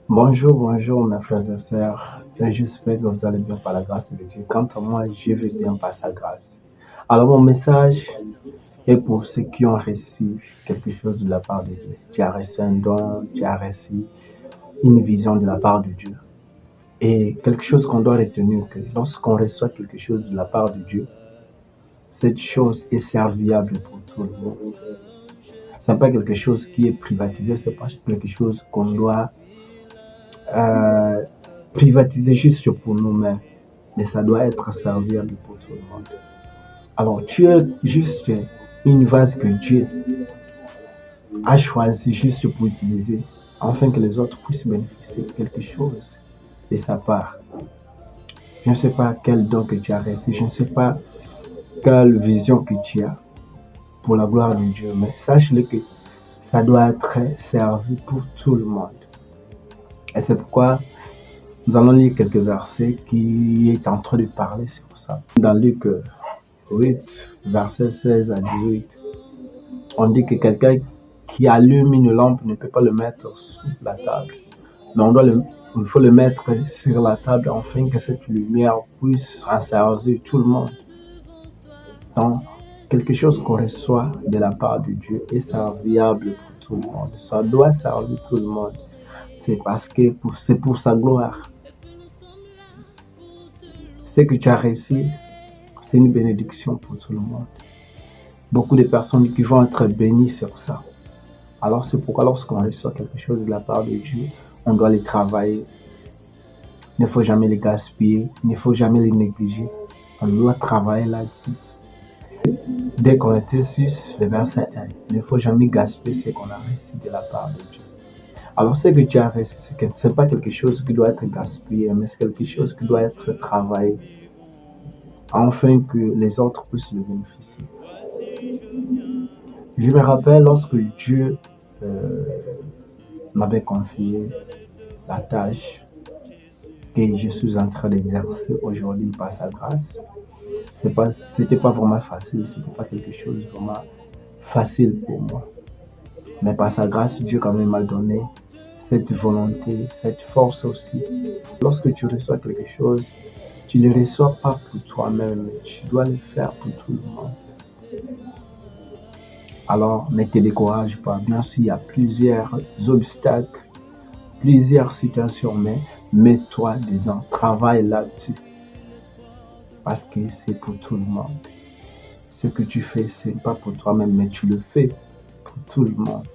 Bonjour, bonjour mes frères et sœurs. J'espère que vous allez bien par la grâce de Dieu. Quant à moi, je vais bien par sa grâce. Alors mon message est pour ceux qui ont reçu quelque chose de la part de Dieu. Tu as reçu un don, tu as reçu une vision de la part de Dieu. Et quelque chose qu'on doit retenir, que lorsqu'on reçoit quelque chose de la part de Dieu, cette chose est serviable pour tout le monde. Ce n'est pas quelque chose qui est privatisé, ce n'est pas quelque chose qu'on doit euh, privatiser juste pour nous-mêmes, mais ça doit être serviable pour tout le monde. Alors, tu es juste une vase que Dieu a choisi juste pour utiliser, afin que les autres puissent bénéficier de quelque chose de sa part. Je ne sais pas quel don que tu as reçu, je ne sais pas quelle vision que tu as pour la gloire de Dieu, mais sache-le que ça doit être servi pour tout le monde. Et c'est pourquoi nous allons lire quelques versets qui est en train de parler sur ça. Dans Luc 8, verset 16 à 18, on dit que quelqu'un qui allume une lampe ne peut pas le mettre sous la table, mais il faut le mettre sur la table afin que cette lumière puisse en servir tout le monde. Donc, quelque chose qu'on reçoit de la part de Dieu est serviable pour tout le monde. Ça doit servir tout le monde. C'est parce que c'est pour sa gloire. Ce que tu as reçu, c'est une bénédiction pour tout le monde. Beaucoup de personnes qui vont être bénies sur ça. Alors c'est pourquoi lorsqu'on reçoit quelque chose de la part de Dieu, on doit les travailler. Il ne faut jamais les gaspiller, il ne faut jamais les négliger. On doit travailler là-dessus. Dès qu'on était sur le verset 1, il ne faut jamais gaspiller ce qu'on a reçu de la part de Dieu. Alors ce que tu as reçu, ce n'est pas quelque chose qui doit être gaspillé, mais c'est quelque chose qui doit être travaillé, afin que les autres puissent le bénéficier. Je me rappelle lorsque Dieu m'avait confié la tâche que je suis en train d'exercer aujourd'hui par sa grâce. C'était pas vraiment facile, c'était pas quelque chose de vraiment facile pour moi. Mais par sa grâce, Dieu quand même m'a donné cette volonté, cette force aussi. Lorsque tu reçois quelque chose, tu ne le reçois pas pour toi-même, mais tu dois le faire pour tout le monde. Alors, ne te décourage pas. Bien sûr, il y a plusieurs obstacles, plusieurs situations, mais mets-toi dedans, travaille là-dessus. Parce que c'est pour tout le monde. Ce que tu fais, ce n'est pas pour toi-même, mais tu le fais pour tout le monde.